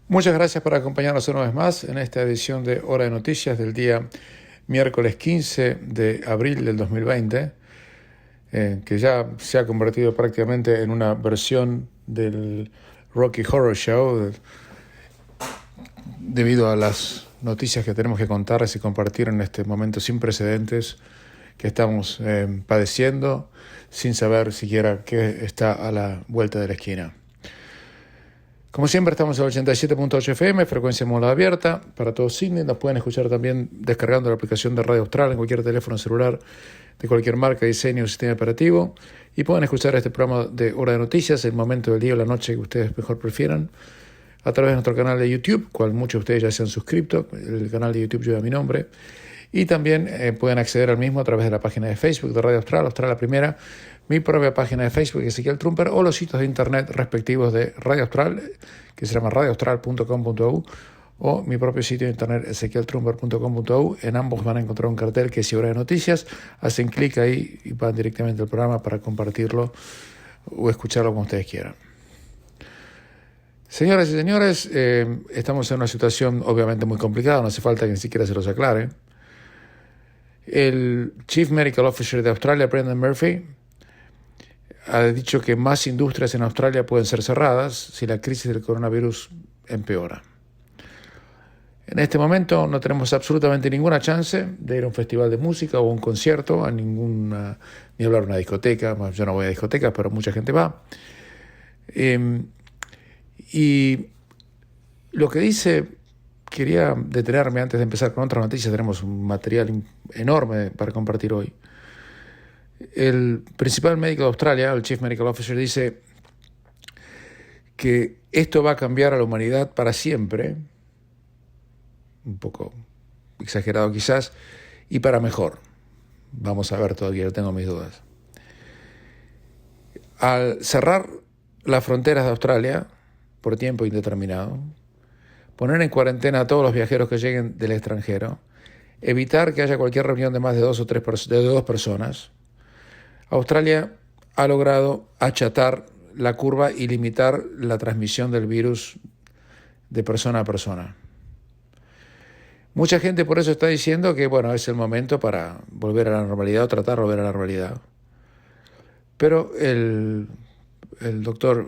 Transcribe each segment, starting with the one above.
Muchas gracias por acompañarnos una vez más en esta edición de Hora de Noticias del día miércoles 15 de abril del 2020, que ya se ha convertido prácticamente en una versión del Rocky Horror Show, debido a las noticias que tenemos que contarles y compartir en este momento sin precedentes que estamos padeciendo, sin saber siquiera qué está a la vuelta de la esquina. Como siempre, estamos en el 87.8 FM, frecuencia modulada abierta para todo Sydney. Nos pueden escuchar también descargando la aplicación de Radio Austral en cualquier teléfono celular de cualquier marca, diseño o sistema operativo. Y pueden escuchar este programa de Hora de Noticias, el momento del día o la noche que ustedes mejor prefieran, a través de nuestro canal de YouTube, cual muchos de ustedes ya se han suscrito. El canal de YouTube lleva mi nombre. Y también pueden acceder al mismo a través de la página de Facebook de Radio Austral, Austral la Primera, mi propia página de Facebook, Ezequiel Trumper, o los sitios de internet respectivos de Radio Austral, que se llama radioaustral.com.au, o mi propio sitio de internet, ezequieltrumper.com.au. En ambos van a encontrar un cartel que dice Hora de Noticias. Hacen clic ahí y van directamente al programa para compartirlo o escucharlo como ustedes quieran. Señoras y señores, estamos en una situación obviamente muy complicada, no hace falta que ni siquiera se los aclare. El Chief Medical Officer de Australia, Brendan Murphy, ha dicho que más industrias en Australia pueden ser cerradas si la crisis del coronavirus empeora. En este momento no tenemos absolutamente ninguna chance de ir a un festival de música o a un concierto, ni hablar de una discoteca. Yo no voy a discotecas, pero mucha gente va. Y lo que dice, quería detenerme antes de empezar con otras noticias, tenemos un material enorme para compartir hoy. El principal médico de Australia, el Chief Medical Officer, dice que esto va a cambiar a la humanidad para siempre, un poco exagerado quizás, y para mejor. Vamos a ver todavía, tengo mis dudas. Al cerrar las fronteras de Australia por tiempo indeterminado, poner en cuarentena a todos los viajeros que lleguen del extranjero, evitar que haya cualquier reunión de más de dos personas, Australia ha logrado achatar la curva y limitar la transmisión del virus de persona a persona. Mucha gente por eso está diciendo que, es el momento para volver a la normalidad o tratar de volver a la normalidad. Pero el doctor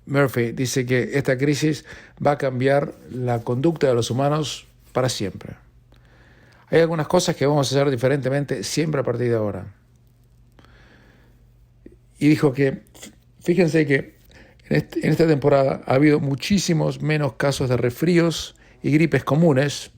Murphy dice que esta crisis va a cambiar la conducta de los humanos para siempre. Hay algunas cosas que vamos a hacer diferentemente siempre a partir de ahora. Y dijo que, fíjense que en esta temporada ha habido muchísimos menos casos de resfríos y gripes comunes,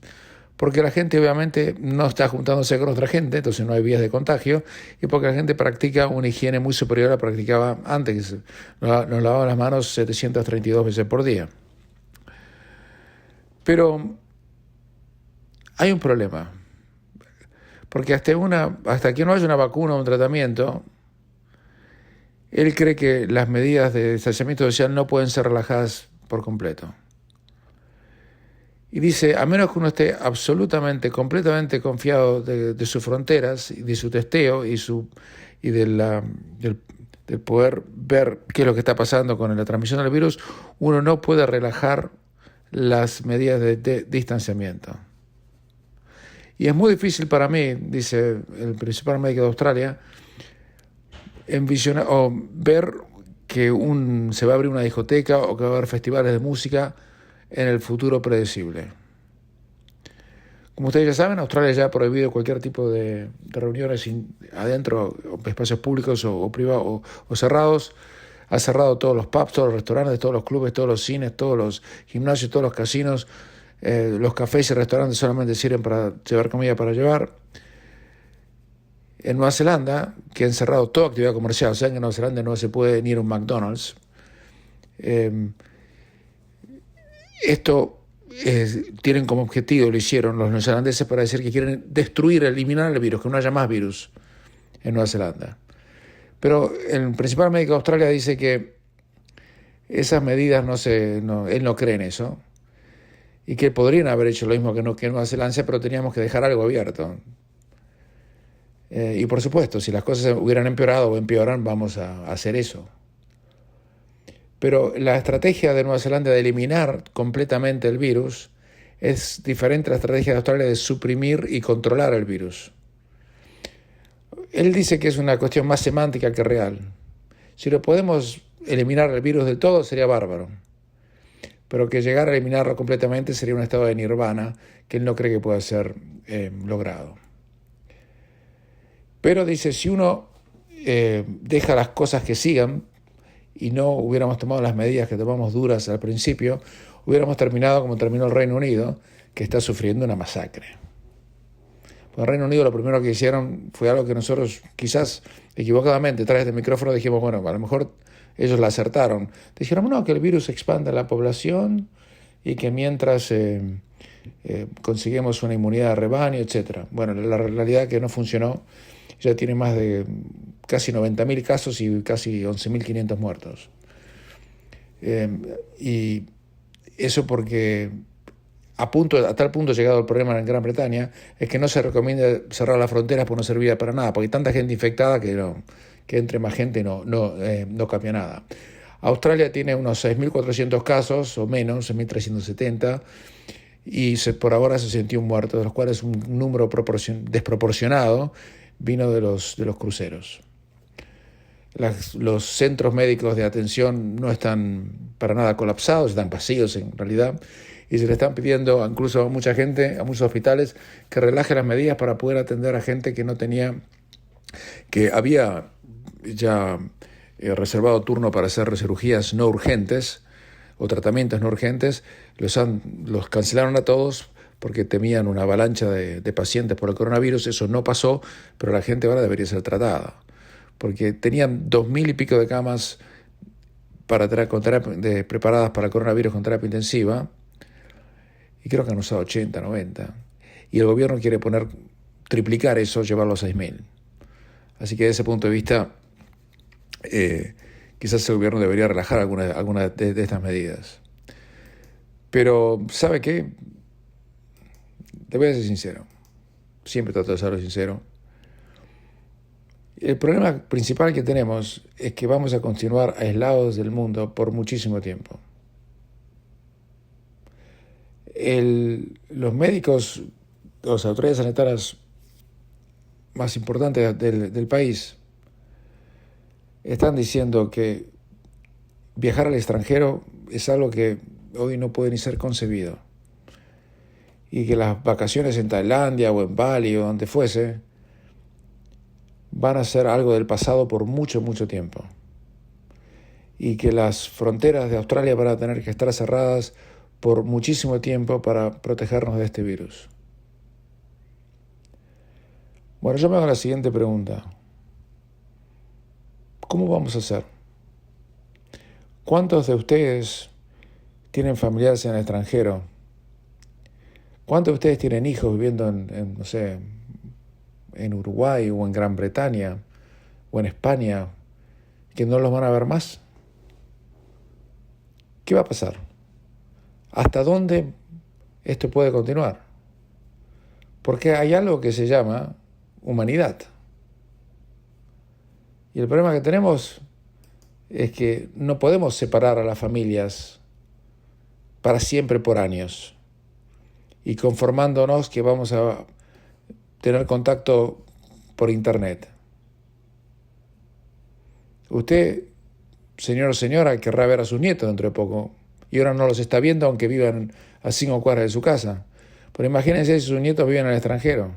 porque la gente obviamente no está juntándose con otra gente, entonces no hay vías de contagio, y porque la gente practica una higiene muy superior a la que practicaba antes. Nos lavaba las manos 732 veces por día. Pero hay un problema, porque hasta que no haya una vacuna o un tratamiento, él cree que las medidas de distanciamiento social no pueden ser relajadas por completo. Y dice, a menos que uno esté completamente confiado de sus fronteras, y de su testeo del poder ver qué es lo que está pasando con la transmisión del virus, uno no puede relajar las medidas de distanciamiento. Y es muy difícil para mí, dice el principal médico de Australia, envisionar o ver que se va a abrir una discoteca o que va a haber festivales de música en el futuro predecible. Como ustedes ya saben, Australia ya ha prohibido cualquier tipo de reuniones adentro, o espacios públicos o privados o cerrados. Ha cerrado todos los pubs, todos los restaurantes, todos los clubes, todos los cines, todos los gimnasios, todos los casinos. Los cafés y restaurantes solamente sirven para llevar comida para llevar. En Nueva Zelanda, que han cerrado toda actividad comercial, o sea, en Nueva Zelanda no se puede ni ir a un McDonald's. Esto tienen como objetivo, lo hicieron los neozelandeses para decir que quieren eliminar el virus, que no haya más virus en Nueva Zelanda. Pero el principal médico de Australia dice que esas medidas él no cree en eso, y que podrían haber hecho lo mismo que en Nueva Zelanda, pero teníamos que dejar algo abierto. Y por supuesto, si las cosas hubieran empeorado o empeoran, vamos a hacer eso. Pero la estrategia de Nueva Zelanda de eliminar completamente el virus es diferente a la estrategia de Australia de suprimir y controlar el virus. Él dice que es una cuestión más semántica que real. Si lo podemos eliminar el virus del todo sería bárbaro, pero que llegar a eliminarlo completamente sería un estado de nirvana que él no cree que pueda ser logrado. Pero dice, si uno deja las cosas que sigan y no hubiéramos tomado las medidas que tomamos duras al principio, hubiéramos terminado como terminó el Reino Unido, que está sufriendo una masacre. Pues el Reino Unido lo primero que hicieron fue algo que nosotros quizás equivocadamente detrás del micrófono dijimos, bueno, a lo mejor ellos la acertaron. Dijeron, no, que el virus expanda la población y que mientras conseguimos una inmunidad de rebaño, etc. Bueno, la realidad es que no funcionó. Ya tiene más de casi 90.000 casos y casi 11.500 muertos. Y eso porque a tal punto ha llegado el problema en Gran Bretaña, es que no se recomienda cerrar las fronteras porque no servía para nada, porque hay tanta gente infectada que entre más gente no cambia nada. Australia tiene unos 6.400 casos o menos, 6.370, y por ahora 61 muertos, de los cuales un número desproporcionado vino de los cruceros. Los centros médicos de atención no están para nada colapsados, están vacíos en realidad, y se le están pidiendo incluso a mucha gente, a muchos hospitales, que relaje las medidas para poder atender a gente que había ya reservado turno para hacer cirugías no urgentes o tratamientos no urgentes. Los cancelaron a todos porque temían una avalancha de pacientes por el coronavirus. Eso no pasó, pero la gente ahora debería ser tratada, porque tenían 2.000 y pico de camas preparadas para el coronavirus con terapia intensiva, y creo que han usado 80, 90, y el gobierno quiere triplicar eso, llevarlo a 6.000. Así que desde ese punto de vista, quizás el gobierno debería relajar algunas de estas medidas. Pero, ¿sabe qué? Te voy a ser sincero. Siempre trato de ser sincero. El problema principal que tenemos es que vamos a continuar aislados del mundo por muchísimo tiempo. Los médicos, las autoridades sanitarias más importantes del país están diciendo que viajar al extranjero es algo que hoy no puede ni ser concebido, y que las vacaciones en Tailandia o en Bali o donde fuese van a ser algo del pasado por mucho, mucho tiempo, y que las fronteras de Australia van a tener que estar cerradas por muchísimo tiempo para protegernos de este virus. Bueno, yo me hago la siguiente pregunta. ¿Cómo vamos a hacer? ¿Cuántos de ustedes tienen familiares en el extranjero? ¿Cuántos de ustedes tienen hijos viviendo en Uruguay o en Gran Bretaña o en España que no los van a ver más? ¿Qué va a pasar? ¿Hasta dónde esto puede continuar? Porque hay algo que se llama humanidad. Y el problema que tenemos es que no podemos separar a las familias para siempre por años, y conformándonos que vamos a tener contacto por internet. Usted, señor o señora, querrá ver a sus nietos dentro de poco, y ahora no los está viendo aunque vivan a 5 cuadras de su casa. Pero imagínense si sus nietos viven en el extranjero.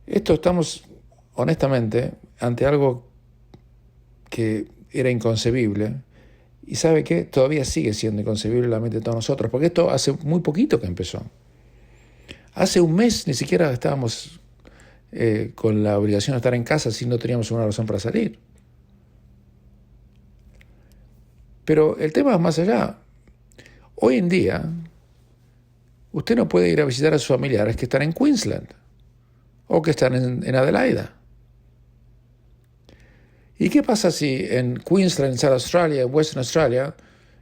Estamos, honestamente, ante algo que era inconcebible, y ¿sabe qué? Todavía sigue siendo inconcebible en la mente de todos nosotros, porque esto hace muy poquito que empezó. Hace un mes ni siquiera estábamos con la obligación de estar en casa si no teníamos una razón para salir. Pero el tema es más allá. Hoy en día, usted no puede ir a visitar a sus familiares que están en Queensland o que están en Adelaida. ¿Y qué pasa si en Queensland, South Australia, Western Australia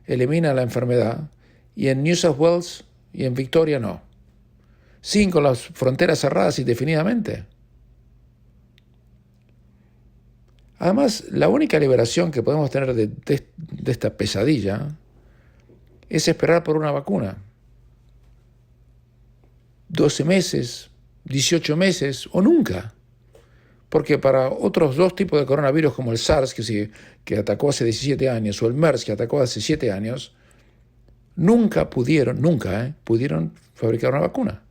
eliminan la enfermedad y en New South Wales y en Victoria no? Siguen con las fronteras cerradas indefinidamente. Además, la única liberación que podemos tener de esta pesadilla es esperar por una vacuna. 12 meses, 18 meses o nunca. Porque para otros dos tipos de coronavirus como el SARS, que atacó hace 17 años, o el MERS, que atacó hace 7 años, nunca pudieron fabricar una vacuna.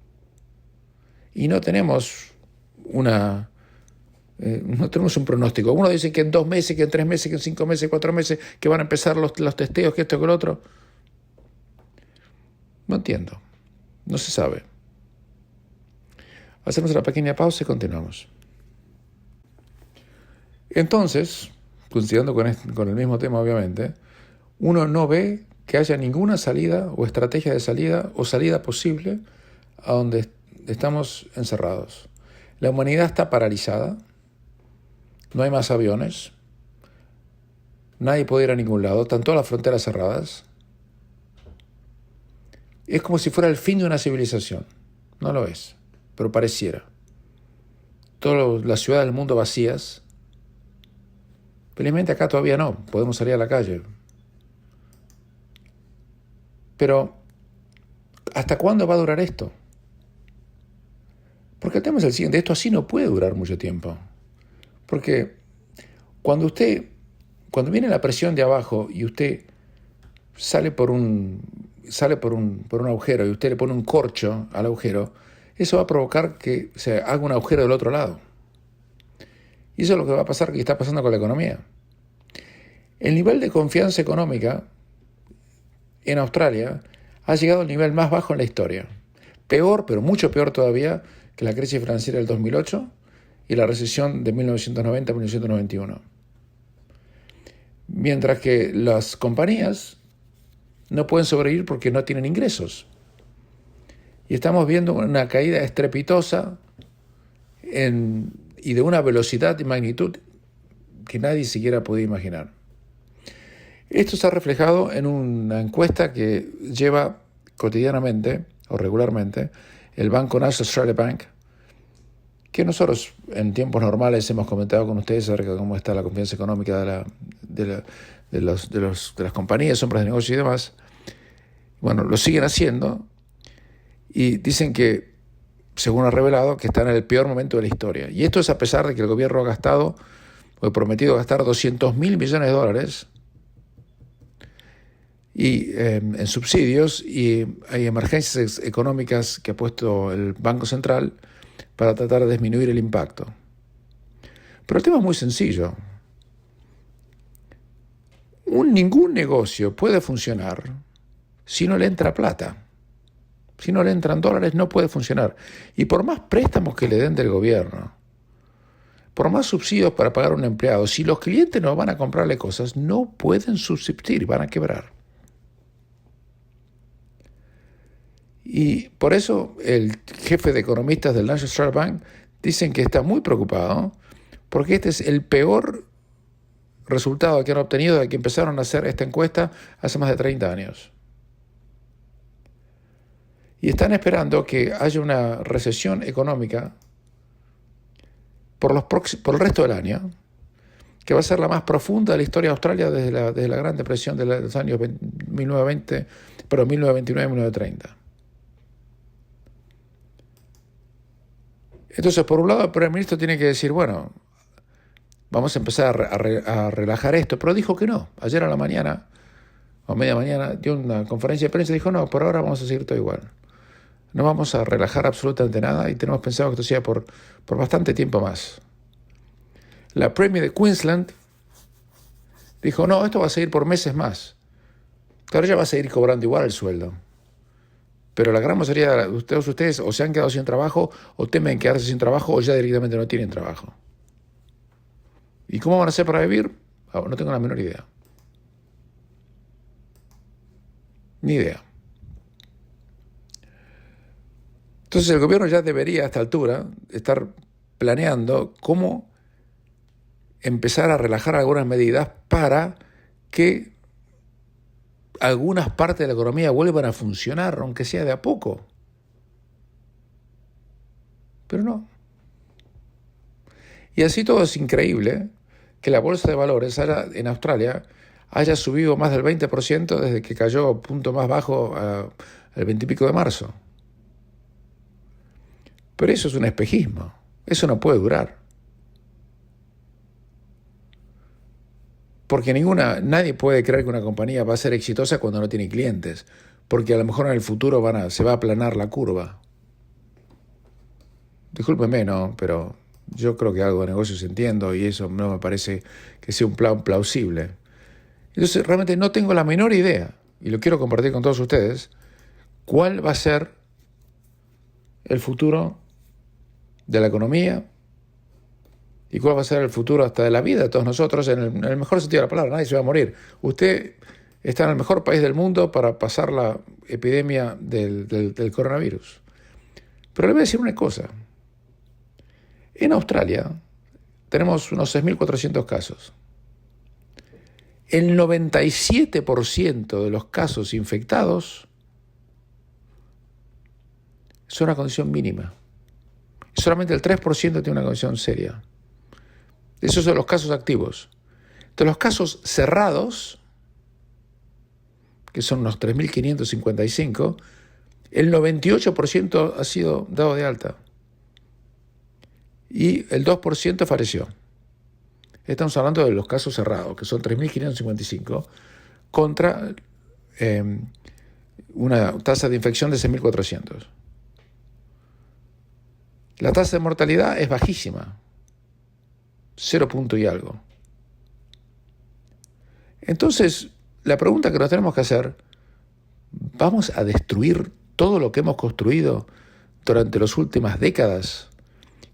Y no tenemos no tenemos un pronóstico. Uno dice que en 2 meses, que en 3 meses, que en 5 meses, 4 meses, que van a empezar los testeos, que esto, que lo otro. No entiendo. No se sabe. Hacemos una pequeña pausa y continuamos. Entonces, considerando con el mismo tema obviamente, uno no ve que haya ninguna salida o estrategia de salida o salida posible a donde estamos encerrados. La humanidad está paralizada, no hay más aviones, nadie puede ir a ningún lado, están todas las fronteras cerradas. Es como si fuera el fin de una civilización. No lo es, pero pareciera. Todas las ciudades del mundo vacías. Felizmente acá todavía no, podemos salir a la calle. Pero, ¿hasta cuándo va a durar esto? Porque el tema es el siguiente, esto así no puede durar mucho tiempo. Porque cuando viene la presión de abajo y usted sale por un agujero y usted le pone un corcho al agujero, eso va a provocar que se haga un agujero del otro lado. Y eso es lo que va a pasar, que está pasando con la economía. El nivel de confianza económica en Australia ha llegado al nivel más bajo en la historia. Peor, pero mucho peor todavía, que la crisis financiera del 2008 y la recesión de 1990-1991. Mientras que las compañías no pueden sobrevivir porque no tienen ingresos. Y estamos viendo una caída estrepitosa y de una velocidad y magnitud que nadie siquiera podía imaginar. Esto está reflejado en una encuesta que lleva cotidianamente o regularmente el Banco National Australia Bank, que nosotros en tiempos normales hemos comentado con ustedes acerca de cómo está la confianza económica de las compañías, hombres de negocio y demás. Bueno, lo siguen haciendo y dicen que, según ha revelado, que están en el peor momento de la historia. Y esto es a pesar de que el gobierno ha prometido gastar $200 mil millones en subsidios, y hay emergencias económicas que ha puesto el Banco Central para tratar de disminuir el impacto. Pero el tema es muy sencillo. Ningún negocio puede funcionar si no le entra plata. Si no le entran dólares, no puede funcionar. Y por más préstamos que le den del gobierno, por más subsidios para pagar a un empleado, si los clientes no van a comprarle cosas, no pueden subsistir, van a quebrar. Y por eso el jefe de economistas del National Australia Bank dicen que está muy preocupado porque este es el peor resultado que han obtenido desde que empezaron a hacer esta encuesta hace más de 30 años. Y están esperando que haya una recesión económica por el resto del año, que va a ser la más profunda de la historia de Australia desde la Gran Depresión de los años 1929 y 1930. Entonces, por un lado, el primer ministro tiene que decir, bueno, vamos a empezar a relajar esto, pero dijo que no. Ayer a la mañana, o media mañana, dio una conferencia de prensa y dijo, no, por ahora vamos a seguir todo igual. No vamos a relajar absolutamente nada y tenemos pensado que esto sea por bastante tiempo más. La Premier de Queensland dijo, no, esto va a seguir por meses más. Claro, ella va a seguir cobrando igual el sueldo. Pero la gran mayoría de ustedes o se han quedado sin trabajo, o temen quedarse sin trabajo, o ya directamente no tienen trabajo. ¿Y cómo van a hacer para vivir? No tengo la menor idea. Ni idea. Entonces el gobierno ya debería a esta altura estar planeando cómo empezar a relajar algunas medidas para que algunas partes de la economía vuelvan a funcionar, aunque sea de a poco. Pero no. Y así todo es increíble que la bolsa de valores en Australia haya subido más del 20% desde que cayó a punto más bajo el 20 y pico de marzo. Pero eso es un espejismo. Eso no puede durar. Porque nadie puede creer que una compañía va a ser exitosa cuando no tiene clientes. Porque a lo mejor en el futuro se va a aplanar la curva. Discúlpenme, no, pero yo creo que algo de negocios entiendo y eso no me parece que sea un plan plausible. Entonces realmente no tengo la menor idea, y lo quiero compartir con todos ustedes, cuál va a ser el futuro de la economía y cuál va a ser el futuro hasta de la vida de todos nosotros, en el mejor sentido de la palabra. Nadie se va a morir. Usted está en el mejor país del mundo para pasar la epidemia del coronavirus. Pero le voy a decir una cosa. En Australia tenemos unos 6.400 casos. El 97% de los casos infectados son una condición mínima. Solamente el 3% tiene una condición seria. Esos son los casos activos. De los casos cerrados, que son unos 3.555, el 98% ha sido dado de alta. Y el 2% falleció. Estamos hablando de los casos cerrados, que son 3.555, contra una tasa de infección de 6.400. La tasa de mortalidad es bajísima, 0 punto y algo. Entonces, la pregunta que nos tenemos que hacer, ¿vamos a destruir todo lo que hemos construido durante las últimas décadas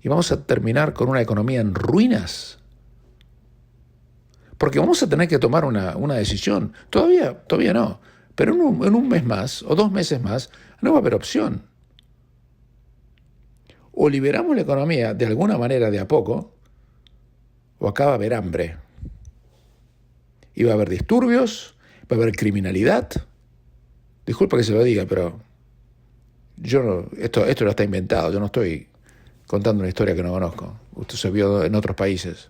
y vamos a terminar con una economía en ruinas? Porque vamos a tener que tomar una decisión. Todavía no, pero en un mes más o 2 meses más no va a haber opción. O liberamos la economía de alguna manera de a poco, o acá va a haber hambre. Y va a haber disturbios, va a haber criminalidad. Disculpa que se lo diga, pero esto no está inventado. Yo no estoy contando una historia que no conozco. Usted se vio en otros países.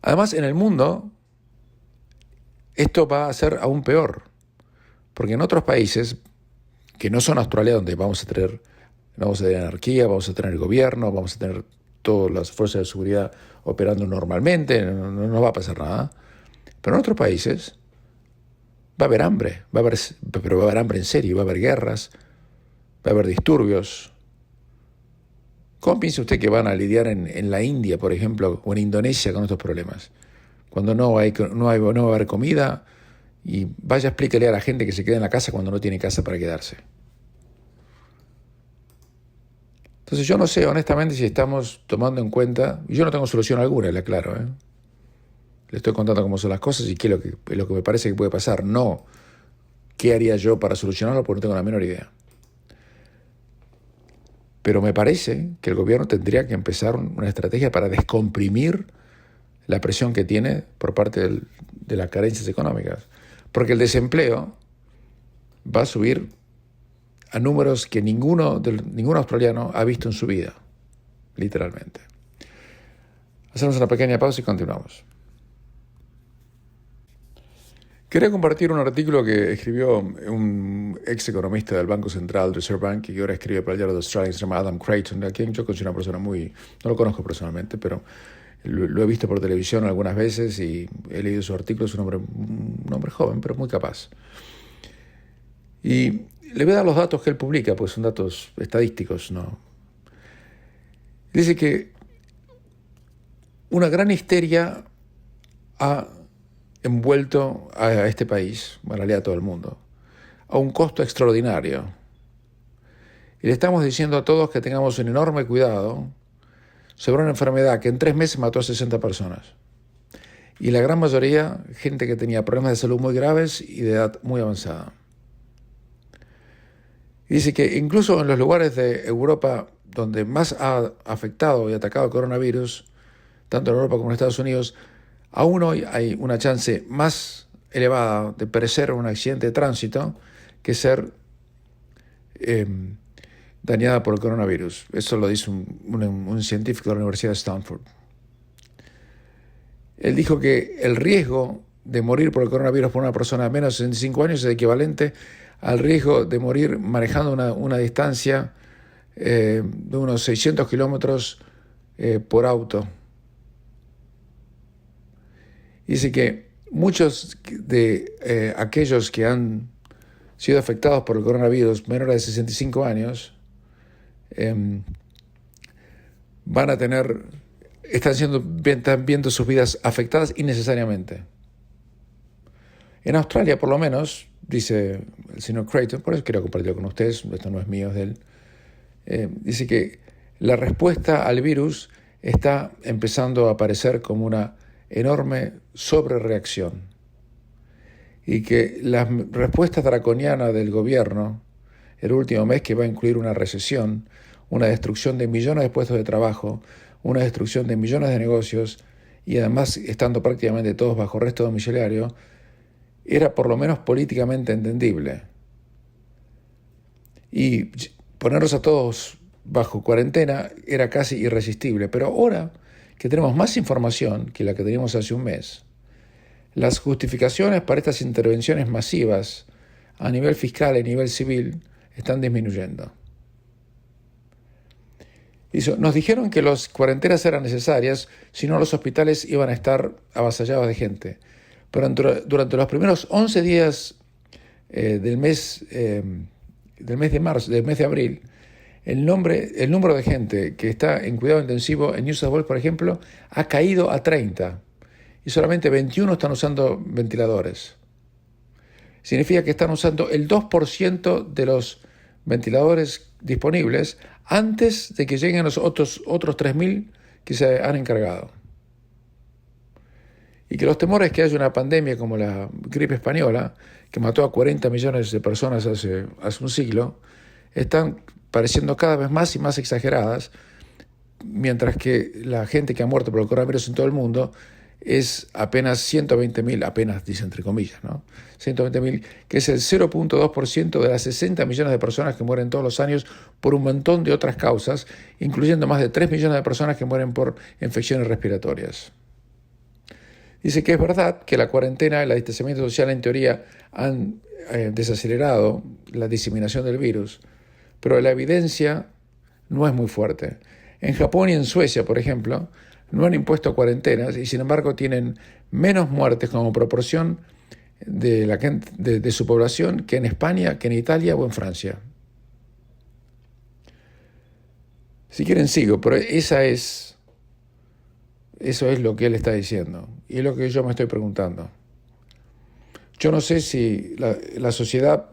Además, en el mundo, esto va a ser aún peor. Porque en otros países, que no son Australia, donde vamos a tener anarquía, vamos a tener gobierno, vamos a tener todas las fuerzas de seguridad operando normalmente, no va a pasar nada. Pero en otros países va a haber hambre, pero va a haber hambre en serio, va a haber guerras, va a haber disturbios. ¿Cómo piensa usted que van a lidiar en la India, por ejemplo, o en Indonesia con estos problemas? Cuando no va a haber comida, y vaya, explíquele a la gente que se quede en la casa cuando no tiene casa para quedarse. Entonces yo no sé honestamente si estamos tomando en cuenta, y yo no tengo solución alguna, le aclaro, le estoy contando cómo son las cosas y qué es lo que me parece que puede pasar, no qué haría yo para solucionarlo, porque no tengo la menor idea. Pero me parece que el gobierno tendría que empezar una estrategia para descomprimir la presión que tiene por parte de las carencias económicas. Porque el desempleo va a subir a números que ningún australiano ha visto en su vida, literalmente. Hacemos una pequeña pausa y continuamos. Quería compartir un artículo que escribió un ex economista del Banco Central, Reserve Bank, que ahora escribe para el diario de Australia, se llama Adam Creighton, a quien yo considero una persona no lo conozco personalmente, pero lo he visto por televisión algunas veces y he leído sus artículos. Es un hombre joven, pero muy capaz. Y le voy a dar los datos que él publica, pues son datos estadísticos, ¿no? Dice que una gran histeria ha envuelto a este país, en realidad a todo el mundo, a un costo extraordinario. Y le estamos diciendo a todos que tengamos un enorme cuidado sobre una enfermedad que en 3 meses mató a 60 personas. Y la gran mayoría, gente que tenía problemas de salud muy graves y de edad muy avanzada. Y dice que incluso en los lugares de Europa donde más ha afectado y atacado el coronavirus, tanto en Europa como en Estados Unidos, aún hoy hay una chance más elevada de perecer en un accidente de tránsito que ser dañada por el coronavirus. Eso lo dice un científico de la Universidad de Stanford. Él dijo que el riesgo de morir por el coronavirus por una persona de menos de 65 años es equivalente al riesgo de morir manejando una distancia de unos 600 kilómetros por auto. Dice que muchos de aquellos que han sido afectados por el coronavirus menores de 65 años están viendo sus vidas afectadas innecesariamente. En Australia, por lo menos, dice el señor Creighton, por eso quiero compartirlo con ustedes, esto no es mío, es de él, dice que la respuesta al virus está empezando a aparecer como una enorme sobrereacción y que la respuesta draconiana del gobierno el último mes, que va a incluir una recesión, una destrucción de millones de puestos de trabajo, una destrucción de millones de negocios y además estando prácticamente todos bajo arresto domiciliario, era por lo menos políticamente entendible. Y ponerlos a todos bajo cuarentena era casi irresistible. Pero ahora que tenemos más información que la que teníamos hace un mes, las justificaciones para estas intervenciones masivas a nivel fiscal y a nivel civil están disminuyendo. Nos dijeron que las cuarentenas eran necesarias, si no los hospitales iban a estar avasallados de gente. Pero durante los primeros 11 días del mes de marzo, del mes de abril, el número de gente que está en cuidado intensivo en New South Wales, por ejemplo, ha caído a 30 y solamente 21 están usando ventiladores. Significa que están usando el 2% de los ventiladores disponibles antes de que lleguen los otros 3.000 que se han encargado. Y que los temores que haya una pandemia como la gripe española, que mató a 40 millones de personas hace un siglo, están pareciendo cada vez más y más exageradas, mientras que la gente que ha muerto por el coronavirus en todo el mundo es apenas 120.000, apenas dice entre comillas, ¿no? 120.000, que es el 0.2% de las 60 millones de personas que mueren todos los años por un montón de otras causas, incluyendo más de 3 millones de personas que mueren por infecciones respiratorias. Dice que es verdad que la cuarentena y el distanciamiento social en teoría han desacelerado la diseminación del virus, pero la evidencia no es muy fuerte. En Japón y en Suecia, por ejemplo, no han impuesto cuarentenas y sin embargo tienen menos muertes como proporción de su población que en España, que en Italia o en Francia. Si quieren sigo, pero eso es lo que él está diciendo y es lo que yo me estoy preguntando. Yo no sé si la sociedad,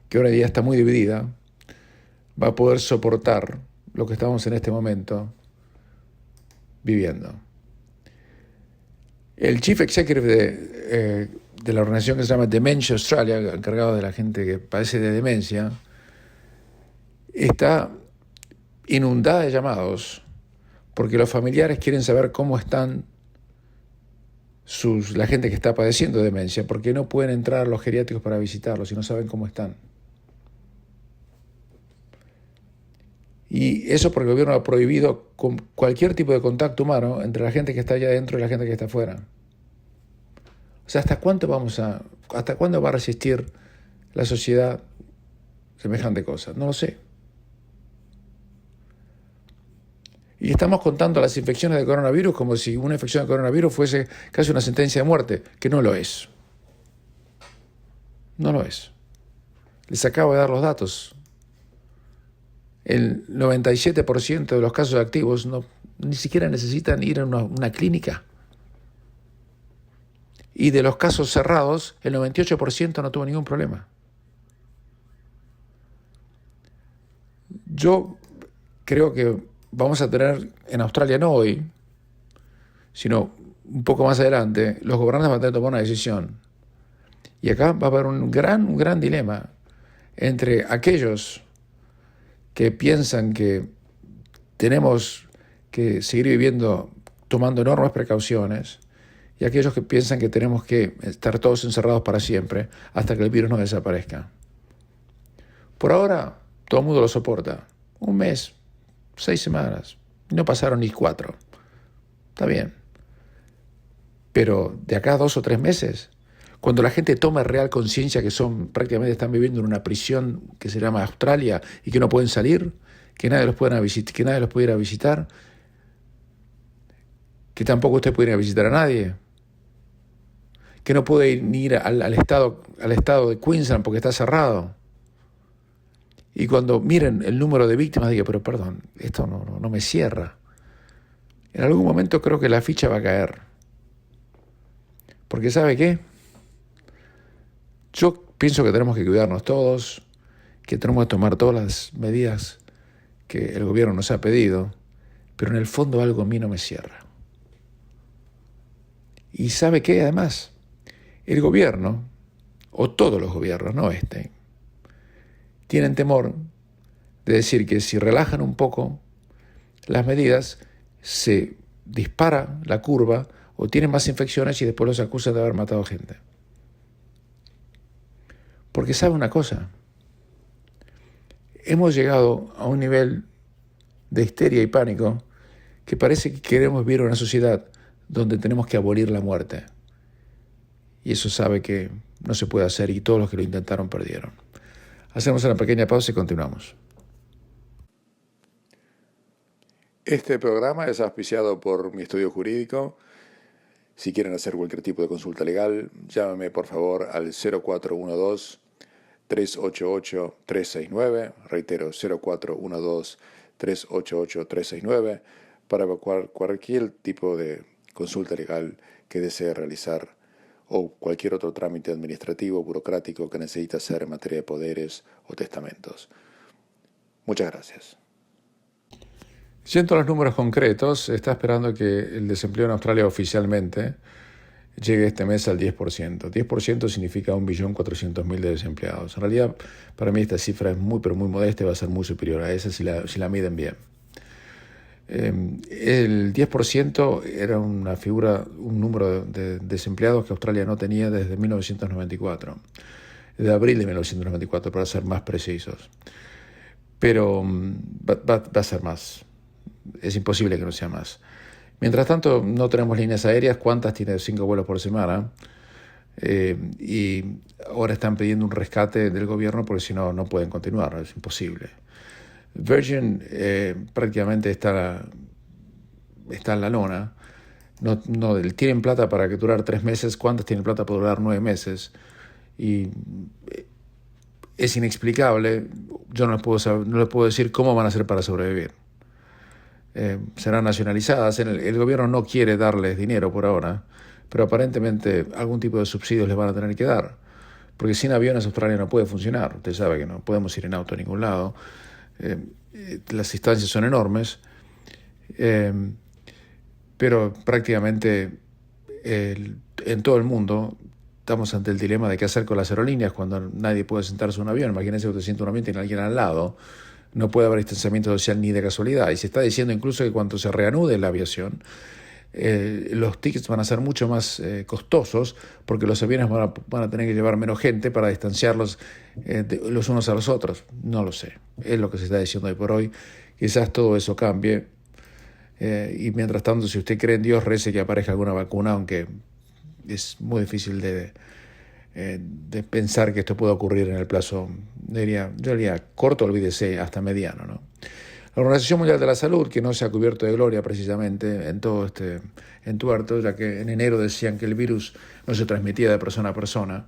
que hoy en día está muy dividida, va a poder soportar lo que estamos en este momento viviendo. El Chief Executive de la organización que se llama Dementia Australia, encargado de la gente que padece de demencia, está inundada de llamados porque los familiares quieren saber cómo están la gente que está padeciendo demencia, porque no pueden entrar a los geriátricos para visitarlos y no saben cómo están. Y eso porque el gobierno ha prohibido cualquier tipo de contacto humano entre la gente que está allá adentro y la gente que está afuera. O sea, ¿hasta cuándo va a resistir la sociedad semejante cosa? No lo sé. Y estamos contando las infecciones de coronavirus como si una infección de coronavirus fuese casi una sentencia de muerte, que no lo es. No lo es. Les acabo de dar los datos. El 97% de los casos activos ni siquiera necesitan ir a una clínica. Y de los casos cerrados, el 98% no tuvo ningún problema. Yo creo que vamos a tener en Australia, no hoy, sino un poco más adelante, los gobernantes van a tener que tomar una decisión. Y acá va a haber un gran dilema entre aquellos que piensan que tenemos que seguir viviendo tomando enormes precauciones y aquellos que piensan que tenemos que estar todos encerrados para siempre hasta que el virus no desaparezca. Por ahora, todo el mundo lo soporta. Un mes, 6 semanas. No pasaron ni 4. Está bien. Pero de acá a 2 o 3 meses, cuando la gente toma real conciencia que prácticamente están viviendo en una prisión que se llama Australia y que no pueden salir, que nadie los puede ir a visitar, que tampoco usted puede ir a visitar a nadie, que no puede ni ir al estado de Queensland porque está cerrado. Y cuando miren el número de víctimas, digan, pero perdón, esto no me cierra. En algún momento creo que la ficha va a caer. Porque ¿sabe qué? Yo pienso que tenemos que cuidarnos todos, que tenemos que tomar todas las medidas que el gobierno nos ha pedido, pero en el fondo algo a mí no me cierra. ¿Y sabe qué? Además, el gobierno, o todos los gobiernos, no tienen temor de decir que si relajan un poco las medidas, se dispara la curva o tienen más infecciones y después los acusan de haber matado gente. Porque sabe una cosa, hemos llegado a un nivel de histeria y pánico que parece que queremos vivir una sociedad donde tenemos que abolir la muerte. Y eso sabe que no se puede hacer y todos los que lo intentaron perdieron. Hacemos una pequeña pausa y continuamos. Este programa es auspiciado por mi estudio jurídico. Si quieren hacer cualquier tipo de consulta legal, llámame por favor al 0412-388-369, reitero, 0412-388-369, para evacuar cualquier tipo de consulta legal que desee realizar o cualquier otro trámite administrativo o burocrático que necesite hacer en materia de poderes o testamentos. Muchas gracias. Yendo a los números concretos, está esperando que el desempleo en Australia oficialmente llegue este mes al 10%. 10% significa 1.400.000 de desempleados. En realidad, para mí esta cifra es muy, pero muy modesta y va a ser muy superior a esa si la miden bien. El 10% era una figura, un número de desempleados que Australia no tenía desde 1994, desde abril de 1994, para ser más precisos. Pero va a ser más. Es imposible que no sea más. Mientras tanto, no tenemos líneas aéreas. Qantas tiene 5 vuelos por semana. Y ahora están pidiendo un rescate del gobierno porque si no, no pueden continuar. Es imposible. Virgin prácticamente está en la lona. Tienen plata para durar 3 meses. Qantas tiene plata para durar 9 meses. Y es inexplicable. Yo no les puedo decir cómo van a hacer para sobrevivir. Serán nacionalizadas. El gobierno no quiere darles dinero por ahora, pero aparentemente algún tipo de subsidios les van a tener que dar, porque sin aviones Australia no puede funcionar. Usted sabe que no podemos ir en auto a ningún lado. Las distancias son enormes, pero prácticamente en todo el mundo estamos ante el dilema de qué hacer con las aerolíneas cuando nadie puede sentarse en un avión. Imagínense que usted siente un avión y tiene alguien al lado. No puede haber distanciamiento social ni de casualidad. Y se está diciendo incluso que cuando se reanude la aviación, los tickets van a ser mucho más costosos porque los aviones van a tener que llevar menos gente para distanciarlos los unos a los otros. No lo sé. Es lo que se está diciendo hoy por hoy. Quizás todo eso cambie. Y mientras tanto, si usted cree en Dios, rece que aparezca alguna vacuna, aunque es muy difícil de pensar que esto pueda ocurrir en el plazo, yo diría corto, olvídese, hasta mediano, ¿no? La Organización Mundial de la Salud, que no se ha cubierto de gloria precisamente en todo este entuerto, ya que en enero decían que el virus no se transmitía de persona a persona,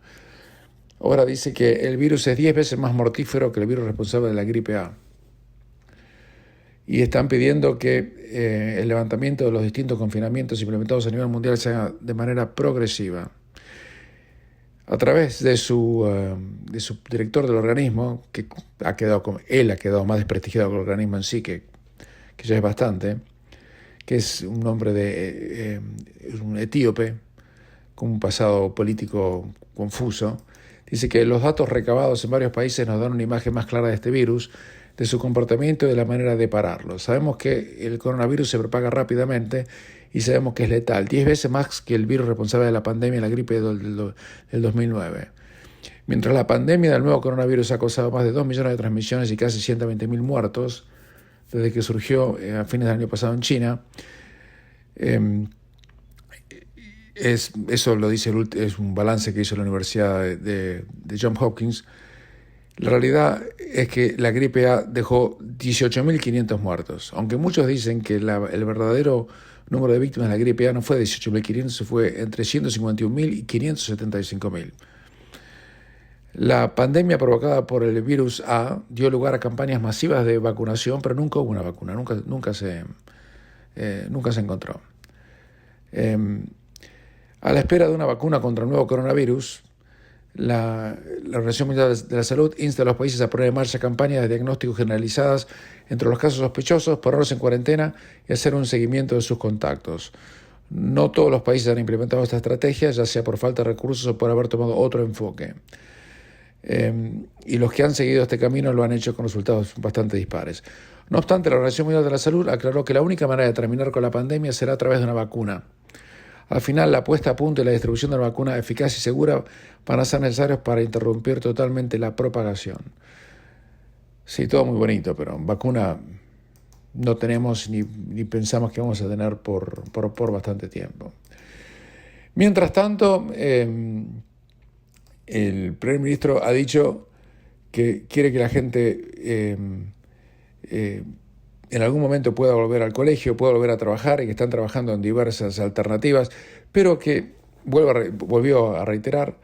ahora dice que el virus es 10 veces más mortífero que el virus responsable de la gripe A. Y están pidiendo que el levantamiento de los distintos confinamientos implementados a nivel mundial se haga de manera progresiva. A través de su director del organismo, que ha quedado más desprestigiado que el organismo en sí, que ya es bastante, que es un hombre un etíope, con un pasado político confuso, dice que los datos recabados en varios países nos dan una imagen más clara de este virus, de su comportamiento y de la manera de pararlo. Sabemos que el coronavirus se propaga rápidamente y sabemos que es letal, 10 veces más que el virus responsable de la pandemia y la gripe del 2009. Mientras la pandemia del nuevo coronavirus ha causado más de 2 millones de transmisiones y casi 120.000 muertos desde que surgió a fines del año pasado en China, Eso lo dice, es un balance que hizo la Universidad de Johns Hopkins. La realidad es que la gripe A dejó 18.500 muertos, aunque muchos dicen que el verdadero número de víctimas de la gripe A no fue de 18.500, fue entre 151.000 y 575.000. La pandemia provocada por el virus A dio lugar a campañas masivas de vacunación, pero nunca hubo una vacuna, nunca se encontró. A la espera de una vacuna contra el nuevo coronavirus, la Organización Mundial de la Salud insta a los países a poner en marcha campañas de diagnóstico generalizadas entre los casos sospechosos, ponerlos en cuarentena y hacer un seguimiento de sus contactos. No todos los países han implementado esta estrategia, ya sea por falta de recursos o por haber tomado otro enfoque. Y los que han seguido este camino lo han hecho con resultados bastante dispares. No obstante, la Organización Mundial de la Salud aclaró que la única manera de terminar con la pandemia será a través de una vacuna. Al final, la puesta a punto y la distribución de una vacuna eficaz y segura van a ser necesarios para interrumpir totalmente la propagación. Sí, todo muy bonito, pero vacuna no tenemos ni pensamos que vamos a tener por bastante tiempo. Mientras tanto, el primer ministro ha dicho que quiere que la gente en algún momento pueda volver al colegio, pueda volver a trabajar y que están trabajando en diversas alternativas, pero que volvió a reiterar,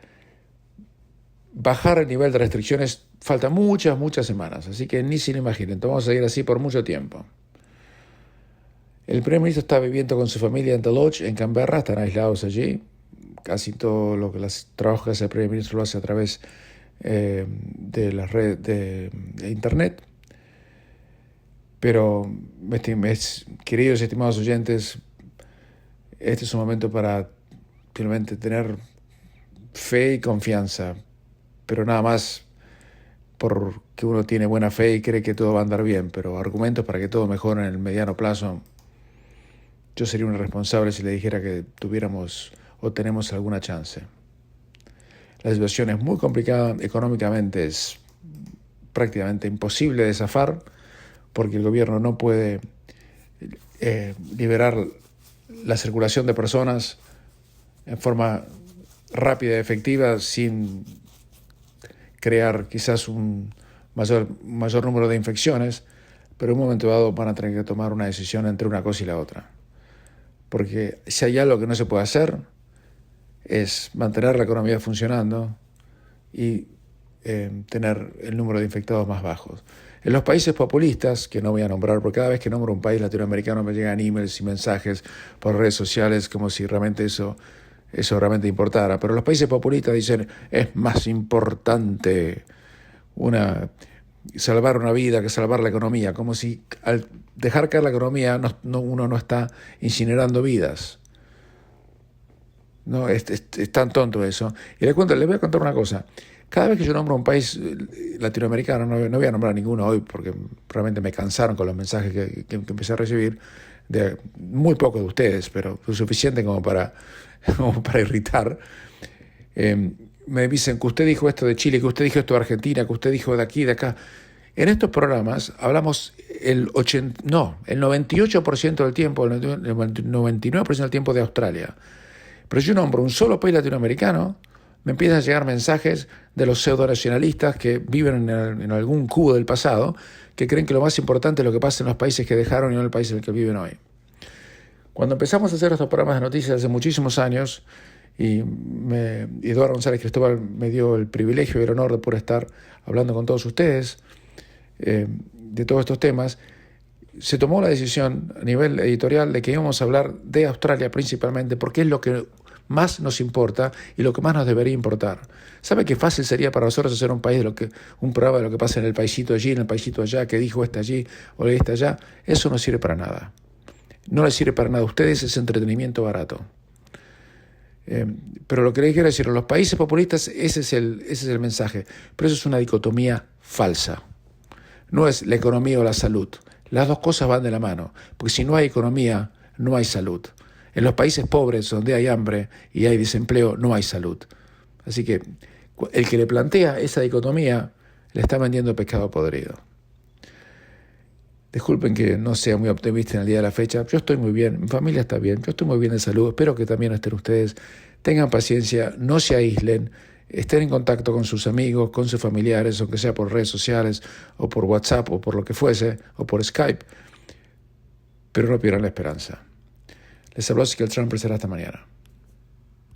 bajar el nivel de restricciones falta muchas semanas, así que ni se lo imaginen, vamos a seguir así por mucho tiempo. El primer ministro está viviendo con su familia en The Lodge, en Canberra, están aislados allí. Casi todo los trabajos que hace el primer ministro lo hace a través de las redes de internet. Pero, queridos y estimados oyentes, este es un momento para finalmente tener fe y confianza, pero nada más porque uno tiene buena fe y cree que todo va a andar bien, pero argumentos para que todo mejore en el mediano plazo. Yo sería un irresponsable si le dijera que tuviéramos o tenemos alguna chance. La situación es muy complicada económicamente, es prácticamente imposible de zafar porque el gobierno no puede liberar la circulación de personas en forma rápida y efectiva sin crear quizás un mayor número de infecciones, pero en un momento dado van a tener que tomar una decisión entre una cosa y la otra. Porque si hay algo que no se puede hacer, es mantener la economía funcionando y tener el número de infectados más bajos. En los países populistas, que no voy a nombrar, porque cada vez que nombro un país latinoamericano me llegan emails y mensajes por redes sociales como si realmente eso realmente importara. Pero los países populistas dicen, es más importante salvar una vida que salvar la economía, como si al dejar caer la economía uno no está incinerando vidas. No, es tan tonto eso. Y les voy a contar una cosa. Cada vez que yo nombro un país latinoamericano, no voy a nombrar ninguno hoy porque realmente me cansaron con los mensajes que empecé a recibir, de muy pocos de ustedes, pero lo suficiente como para irritar. Me dicen que usted dijo esto de Chile, que usted dijo esto de Argentina, que usted dijo de aquí, de acá. En estos programas hablamos el 98% del tiempo, el 99% del tiempo de Australia. Pero si yo nombro un solo país latinoamericano, me empiezan a llegar mensajes de los pseudo-nacionalistas que viven en algún cubo del pasado, que creen que lo más importante es lo que pasa en los países que dejaron y no en el país en el que viven hoy. Cuando empezamos a hacer estos programas de noticias hace muchísimos años, y Eduardo González Cristóbal me dio el privilegio y el honor de poder estar hablando con todos ustedes de todos estos temas, se tomó la decisión a nivel editorial de que íbamos a hablar de Australia principalmente porque es lo que más nos importa y lo que más nos debería importar. ¿Sabe qué fácil sería para nosotros hacer un programa de lo que pasa en el paisito allí, en el paisito allá, que dijo este allí o este allá? Eso no sirve para nada. No les sirve para nada a ustedes, es entretenimiento barato. Pero lo que les quiero decir, los países populistas, ese es el mensaje. Pero eso es una dicotomía falsa. No es la economía o la salud. Las dos cosas van de la mano, porque si no hay economía, no hay salud. En los países pobres, donde hay hambre y hay desempleo, no hay salud. Así que el que le plantea esa dicotomía le está vendiendo pescado podrido. Disculpen que no sea muy optimista en el día de la fecha. Yo estoy muy bien, mi familia está bien, yo estoy muy bien de salud. Espero que también estén ustedes. Tengan paciencia, no se aíslen, estén en contacto con sus amigos, con sus familiares, aunque sea por redes sociales o por WhatsApp o por lo que fuese, o por Skype. Pero no pierdan la esperanza. Les habló Ezequiel Trump, será hasta mañana.